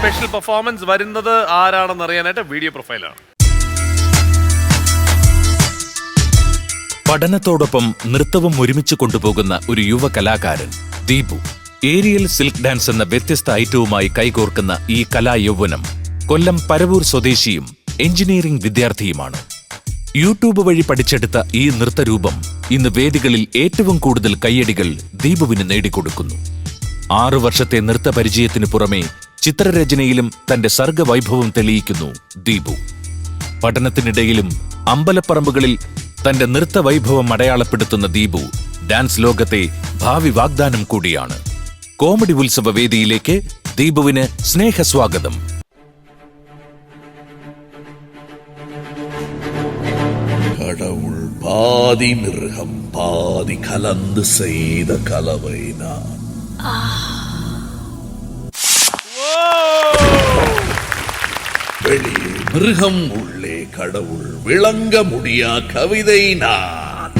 Special performance വരുന്നത് ആരാണെന്ന് അറിയാനായിട്ട് വീഡിയോ പ്രൊഫൈലാണ്. പഠനത്തോടൊപ്പം നൃത്തവും ഒരുമിച്ച് കൊണ്ടുപോകുന്ന ഒരു യുവ കലാകാരൻ ദീപു. ഏരിയൽ സിൽക്ക് ഡാൻസ് എന്ന വ്യത്യസ്ത ഐറ്റവുമായി കൈകോർക്കുന്ന ഈ കലായൗവനം കൊല്ലം പരവൂർ സ്വദേശിയും എഞ്ചിനീയറിംഗ് വിദ്യാർത്ഥിയുമാണ്. യൂട്യൂബ് വഴി പഠിച്ചെടുത്ത ഈ നൃത്തരൂപം ഇന്ന് വേദികളിൽ ഏറ്റവും കൂടുതൽ കയ്യടികൾ ദീപുവിന് നേടിക്കൊടുക്കുന്നു. 6 വർഷത്തെ നൃത്തപരിചയത്തിനു പുറമെ ചിത്രരചനയിലും തന്റെ സർഗവൈഭവം തെളിയിക്കുന്നു ദീപു. പഠനത്തിനിടയിലും അമ്പലപ്പറമ്പുകളിൽ തന്റെ നൃത്തവൈഭവം അടയാളപ്പെടുത്തുന്ന ദീപു ഡാൻസ് ലോകത്തെ ഭാവി വാഗ്ദാനം കൂടിയാണ്. കോമഡി ഉത്സവ വേദിയിലേക്ക് ദീപുവിന് സ്നേഹസ്വാഗതം. கடவுள் பாதி மிருகம் பாதி கலந்து செய்த கலவை நான். வெளியே மிருகம் உள்ளே கடவுள் விளங்க முடியா கவிதை நான்.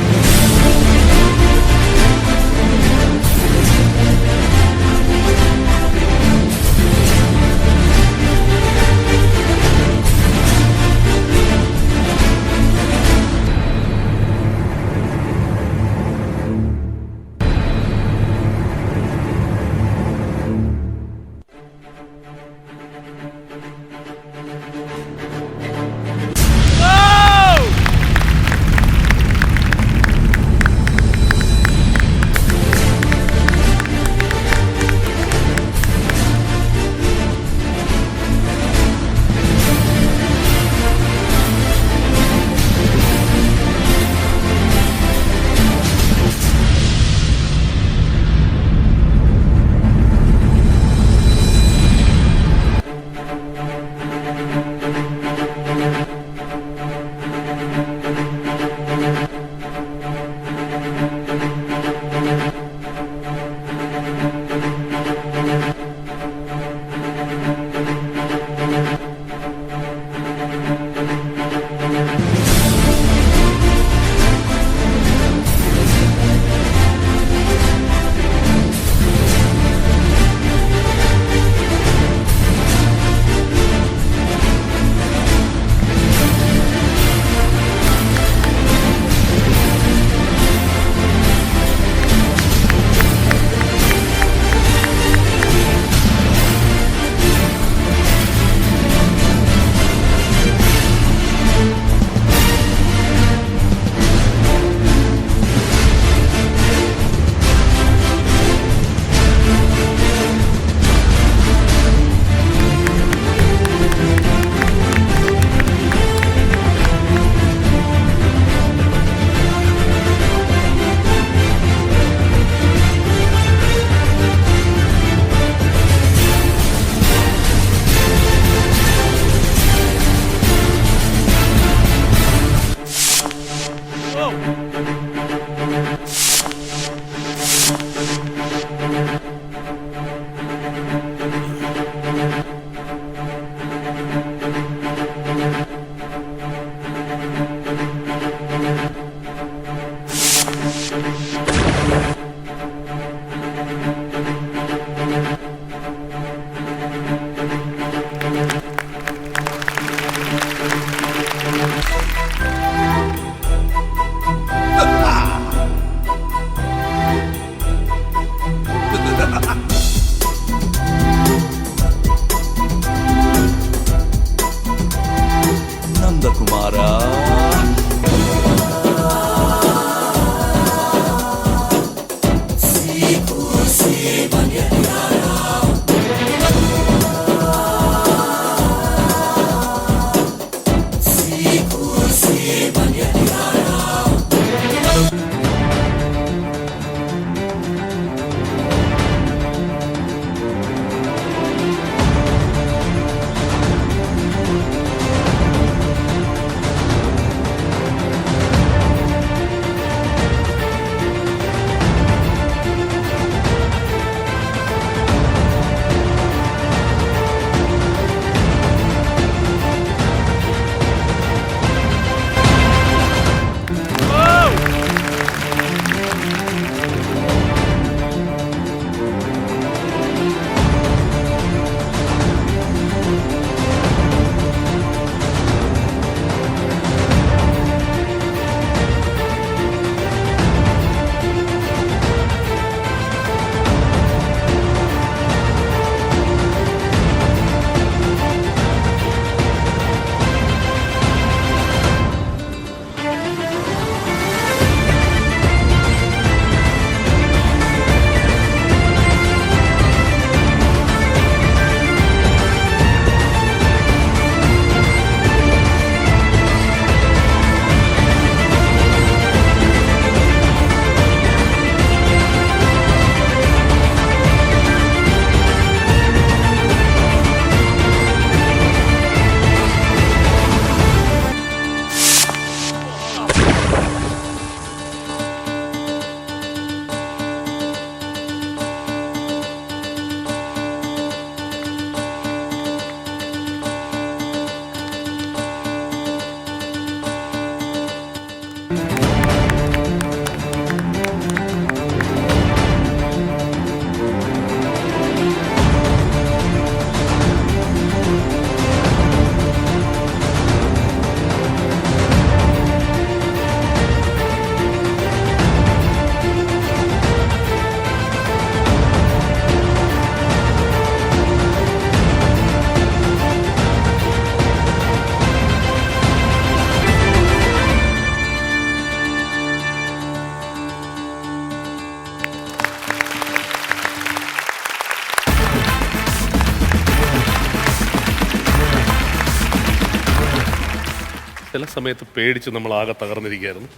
ചില സമയത്ത് പേടിച്ച് നമ്മൾ ആകെ തകർന്നിരിക്കുകയായിരുന്നു.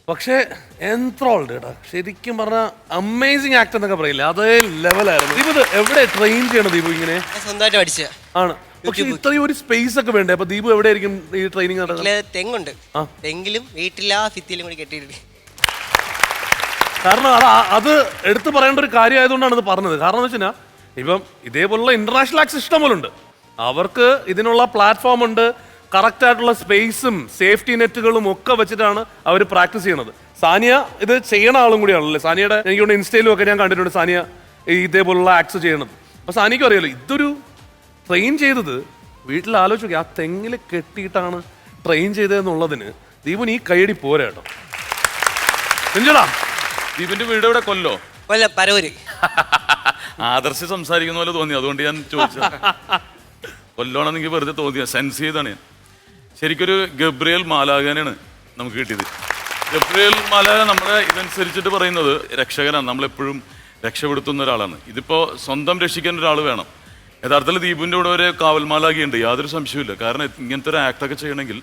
പക്ഷേ എൻത്രോൾഡ് കേട്ടോ, ശരിക്കും പറഞ്ഞാൽ അമേസിങ് ആക്ട് എന്നൊക്കെ പറയില്ല, അതേ ലെവലായിരുന്നു. ദീപു ഇത് എവിടെ ട്രെയിൻ ചെയ്യണം ദീപു ഇങ്ങനെ? സ്വന്തമായിട്ട് പഠിച്ച ആണ്. പക്ഷെ ഇത്രയും ഒരു സ്പേസ് ഒക്കെ വേണ്ടേ? അപ്പൊ ദീപു എവിടെയായിരിക്കും ഈ ട്രെയിനിങ് നടക്കുന്നത്? തെങ്ങുണ്ട്, തെങ്ങിലും വീട്ടിലാ ഭിത്തിയിലും കൂടി കെട്ടിയിട്ട്. കാരണം അത് എടുത്തു പറയേണ്ട ഒരു കാര്യമായതുകൊണ്ടാണ് ഇത് പറഞ്ഞത്. കാരണം എന്ന് വെച്ചാൽ ഇപ്പം ഇതേപോലുള്ള ഇന്റർനാഷണൽ ആക്സ് ഇഷ്ടം പോലെ ഉണ്ട്. അവർക്ക് ഇതിനുള്ള പ്ലാറ്റ്ഫോം ഉണ്ട്, കറക്റ്റ് ആയിട്ടുള്ള സ്പേസും സേഫ്റ്റി നെറ്റുകളും ഒക്കെ വെച്ചിട്ടാണ് അവർ പ്രാക്ടീസ് ചെയ്യണത്. സാനിയ ഇത് ചെയ്യണ ആളും കൂടിയാണല്ലേ? സാനിയുടെ എനിക്കൊണ്ട് ഇൻസ്റ്റയിലും ഒക്കെ ഞാൻ കണ്ടിട്ടുണ്ട് സാനിയ ഇതേപോലുള്ള ആക്സ് ചെയ്യണത്. അപ്പൊ സാനിക്കും അറിയാലോ ഇതൊരു ട്രെയിൻ ചെയ്തത്. വീട്ടിൽ ആലോചിച്ച് നോക്കി, ആ തെങ്ങിൽ കെട്ടിയിട്ടാണ് ട്രെയിൻ ചെയ്തതെന്നുള്ളതിന് ദീപുന് ഈ കൈയടി പോരാ കേട്ടോ. സെഞ്ചുടാ, ദീപിന്റെ വീട് എവിടെ? കൊല്ലോ? കൊല്ലം പരവൂര്. ആദർശ് സംസാരിക്കുന്ന പോലെ തോന്നി, അതുകൊണ്ട് ഞാൻ ചോദിച്ചത്. കൊല്ലോണെന്ന് എനിക്ക് വെറുതെ തോന്നിയ സെൻസ് ചെയ്താണ് ഞാൻ. ശരിക്കൊരു ഗബ്രിയേൽ മാലാഖനാണ് നമുക്ക് കിട്ടിയത്. ഗബ്രിയേൽ മാലാഖ നമ്മുടെ ഇതനുസരിച്ചിട്ട് പറയുന്നത് രക്ഷകനാണ്, നമ്മളെപ്പോഴും രക്ഷപ്പെടുത്തുന്ന ഒരാളാണ്. ഇതിപ്പോൾ സ്വന്തം രക്ഷിക്കാൻ ഒരാൾ വേണം. യഥാർത്ഥത്തിൽ ദീപിൻ്റെ കൂടെ ഒരു കാവൽ മാലാഖയുണ്ട്, യാതൊരു സംശയമില്ല. കാരണം ഇങ്ങനത്തെ ഒരു ആക്ടൊക്കെ ചെയ്യണമെങ്കിൽ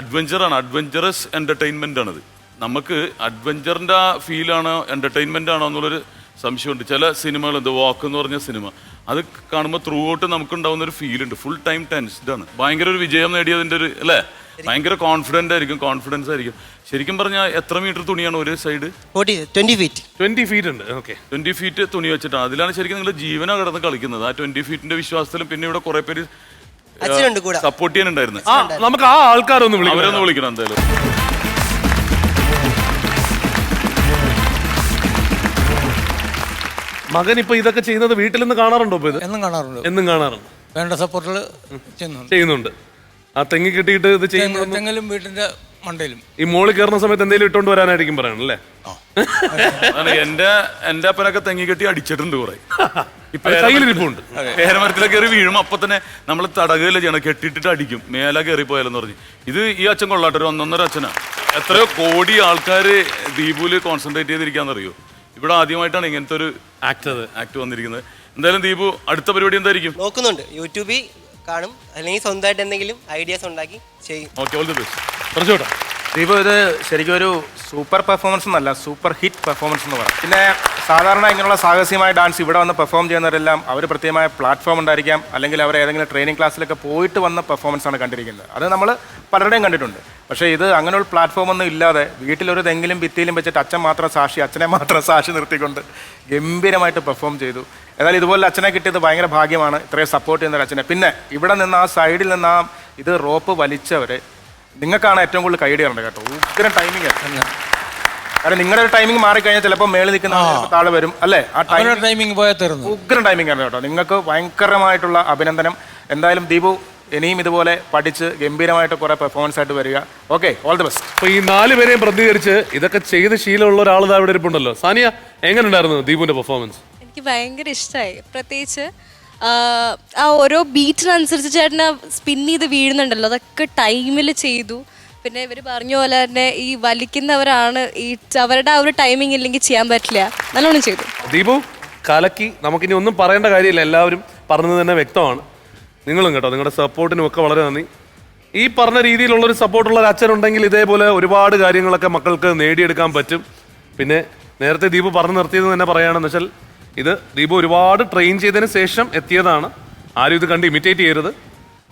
അഡ്വഞ്ചറാണ്, അഡ്വഞ്ചറസ് എൻ്റർടൈൻമെൻ്റ് ആണത്. നമുക്ക് അഡ്വഞ്ചറിൻ്റെ ആ ഫീലാണോ എൻ്റർടൈൻമെൻ്റ് ആണോ എന്നുള്ളൊരു സംശയമുണ്ട്. ചില സിനിമകൾ, ദ വാക്ക് എന്ന് പറഞ്ഞ സിനിമ, അത് കാണുമ്പോൾ ത്രൂ ഔട്ട് നമുക്കുണ്ടാവുന്ന ഒരു ഫീലുണ്ട്. ഫുൾ ടൈം ടെൻസ്ഡ് ആണ്. ഭയങ്കര ഒരു വിജയം നേടിയതിൻ്റെ ഒരു അല്ലേ, ഭയങ്കര കോൺഫിഡൻ്റ് ആയിരിക്കും, കോൺഫിഡൻസ് ആയിരിക്കും. ശരിക്കും പറഞ്ഞാൽ എത്ര മീറ്റർ തുണിയാണ് ഒരു സൈഡ്? 20 feet. 20 feet ഉണ്ട്. ഓക്കെ, 20 feet തുണി വെച്ചിട്ടാണ്. അതിലാണ് ശരിക്കും നിങ്ങൾ ജീവനാണ് കിടന്ന് കളിക്കുന്നത്. ആ 20 feetന്റെ വിശ്വാസത്തിലും പിന്നെ ഇവിടെ കുറെ പേര് അച്ഛനുണ്ട് കൂടെ സപ്പോർട്ട് ചെയ്യാനുണ്ടായിരുന്നു. നമുക്ക് ആ ആൾക്കാരൊന്ന് വിളിക്കാം, അവരൊന്ന് വിളിക്കണം എന്തായാലും. മകൻ ഇപ്പൊ ഇതൊക്കെ ചെയ്യുന്നത് വീട്ടിൽ നിന്ന് കാണാറുണ്ടോ? ഇപ്പൊ ഇത് എന്നും കാണാറുണ്ട്, എന്നും കാണാറുണ്ട്, വേണ്ട സപ്പോർട്ടുകൾ ചെയ്യുന്നുണ്ട്. ആ തെങ്ങി കെട്ടിയിട്ട് ഇത് ചെയ്യുന്നു. തെങ്ങിലും വീട്ടിന്റെ മണ്ടയിലും ഈ മോളിൽ കയറുന്ന സമയത്ത് എന്തെങ്കിലും ഇട്ടോണ്ട് വരാനായിരിക്കും പറയണല്ലേ? അതാണ് എന്റെ അപ്പനൊക്കെ തെങ്ങി കെട്ടി അടിച്ചിട്ടുണ്ട് കുറെ. ഇപ്പൊ കയ്യിലിരിപ്പുണ്ട്. പേരമരത്തിലൊക്കെ കയറി വീഴും, അപ്പൊ തന്നെ നമ്മൾ തടകുകയല്ല ചെയ്യണം, കെട്ടിട്ടിട്ട് അടിക്കും, മേല കയറിപ്പോയാലെന്ന് പറഞ്ഞു. ഇത് ഈ അച്ഛൻ കൊള്ളാട്ടെ, ഒരു 1.5 അച്ഛനാണ്. എത്രയോ കോടി ആൾക്കാർ ദീപുല് കോൺസെൻട്രേറ്റ് ചെയ്തിരിക്കാന്നറിയോ? ഇവിടെ ആദ്യമായിട്ടാണ് ഇങ്ങനത്തെ ഒരു ആക്ട് വന്നിരിക്കുന്നത്. എന്തായാലും ദീപു അടുത്ത പരിപാടി എന്തായിരിക്കും? നോക്കുന്നുണ്ട്, യൂട്യൂബിൽ കാണും, അല്ലെങ്കിൽ സ്വന്തമായിട്ട് എന്തെങ്കിലും ഐഡിയാസ് ഉണ്ടാക്കി ചെയ്യും. Okay, all the best. കുറച്ചോട്ടെ ദീപു, ഇത് ശരിക്കും ഒരു സൂപ്പർ പെർഫോമൻസ് എന്നല്ല, സൂപ്പർ ഹിറ്റ് പെർഫോമൻസ് എന്ന് പറയാം. പിന്നെ സാധാരണ ഇങ്ങനെയുള്ള സാഹസികമായ ഡാൻസ് ഇവിടെ വന്ന് പെർഫോം ചെയ്യുന്നവരെല്ലാം അവർ പ്രത്യേകമായ പ്ലാറ്റ്ഫോം ഉണ്ടായിരിക്കാം, അല്ലെങ്കിൽ അവർ ഏതെങ്കിലും ട്രെയിനിങ് ക്ലാസ്സിലൊക്കെ പോയിട്ട് വന്ന പെർഫോമൻസ് ആണ് കണ്ടിരിക്കുന്നത്. അത് നമ്മൾ പലരുടെയും കണ്ടിട്ടുണ്ട്. പക്ഷേ ഇത് അങ്ങനെയുള്ള പ്ലാറ്റ്ഫോം ഒന്നും ഇല്ലാതെ വീട്ടിലൊരു തെങ്ങിലും ഭിത്തിയിലും വെച്ചിട്ട് അച്ഛൻ മാത്രം സാക്ഷി, അച്ഛനെ മാത്രം സാക്ഷി നിർത്തിക്കൊണ്ട് ഗംഭീരമായിട്ട് പെർഫോം ചെയ്തു. ഏതായാലും ഇതുപോലെ അച്ഛനെ കിട്ടിയത് ഭയങ്കര ഭാഗ്യമാണ്, ഇത്രയും സപ്പോർട്ട് ചെയ്യുന്ന ഒരു അച്ഛനെ. പിന്നെ ഇവിടെ നിന്ന് ആ സൈഡിൽ നിന്ന് ആ ഇത് റോപ്പ് വലിച്ചവർ, നിങ്ങൾക്കാണ് ഏറ്റവും കൂടുതൽ കൈഡി കണ്ടത് കേട്ടോ. ഉഗ്രം ടൈമിംഗ്. കാരണം നിങ്ങളുടെ ഒരു ടൈമിംഗ് മാറിക്കഴിഞ്ഞാൽ ചിലപ്പോൾ മേളിൽ നിൽക്കുന്ന താഴെ വരും അല്ലേ? ആ ടൈമിംഗ് പോയാൽ തീർന്നു. ഉഗ്രം ടൈമിംഗ് ആണ് കേട്ടോ. നിങ്ങൾക്ക് ഭയങ്കരമായിട്ടുള്ള അഭിനന്ദനം. എന്തായാലും ദീപു ഇനിയും ഇതുപോലെ പഠിച്ച് ഗംഭീരമായിട്ട് കുറെ പെർഫോമൻസ് ആയിട്ട് വരിക. Okay, all the best. അപ്പൊ ഈ 4 പേരെയും പ്രതികരിച്ച് ഇതൊക്കെ ചെയ്ത് ശീലമുള്ള ഒരാൾ ഇവിടെ ഇരിപ്പുണ്ടല്ലോ. സാനിയ, എങ്ങനെ ഉണ്ടായിരുന്നു ദീപുവിന്റെ പെർഫോമൻസ്? എനിക്ക് ഭയങ്കര ഇഷ്ടമായി. പ്രത്യേകിച്ച് ആ ഓരോ ബീറ്റിനനുസരിച്ച് ചേട്ടന് സ്പിൻ ചെയ്ത് വീഴുന്നുണ്ടല്ലോ, അതൊക്കെ ടൈമിൽ ചെയ്തു. പിന്നെ ഇവർ പറഞ്ഞ പോലെ തന്നെ ഈ വലിക്കുന്നവരാണ്, ഈ അവരുടെ ആ ഒരു ടൈമിംഗ് ഇല്ലെങ്കിൽ ചെയ്യാൻ പറ്റില്ല, നല്ലോണം ചെയ്തു. ദീപു കലക്കി, നമുക്കിനി ഒന്നും പറയേണ്ട കാര്യമില്ല, എല്ലാവരും പറഞ്ഞത് തന്നെ വ്യക്തമാണ്. നിങ്ങളും കേട്ടോ, നിങ്ങളുടെ സപ്പോർട്ടിനും ഒക്കെ വളരെ നന്ദി. ഈ പറഞ്ഞ രീതിയിലുള്ളൊരു സപ്പോർട്ടുള്ള ഒരു അച്ഛനുണ്ടെങ്കിൽ ഇതേപോലെ ഒരുപാട് കാര്യങ്ങളൊക്കെ മക്കൾക്ക് നേടിയെടുക്കാൻ പറ്റും. പിന്നെ നേരത്തെ ദീപു പറഞ്ഞു നിർത്തിയത് തന്നെ പറയുകയാണെന്ന് വെച്ചാൽ ഇത് ദീപു ഒരുപാട് ട്രെയിൻ ചെയ്തതിന് ശേഷം എത്തിയതാണ്. ആരും ഇത് കണ്ട് ഇമിറ്റേറ്റ് ചെയ്യരുത്.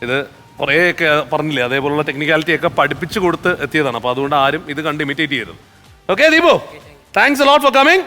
ഇത് കുറേയൊക്കെ പറഞ്ഞില്ലേ, അതേപോലുള്ള ടെക്നിക്കാലിറ്റി ഒക്കെ പഠിപ്പിച്ചു കൊടുത്ത് എത്തിയതാണ്. അപ്പോൾ അതുകൊണ്ട് ആരും ഇത് കണ്ട് ഇമിറ്റേറ്റ് ചെയ്യരുത്. Okay Deepu, thanks a lot for coming.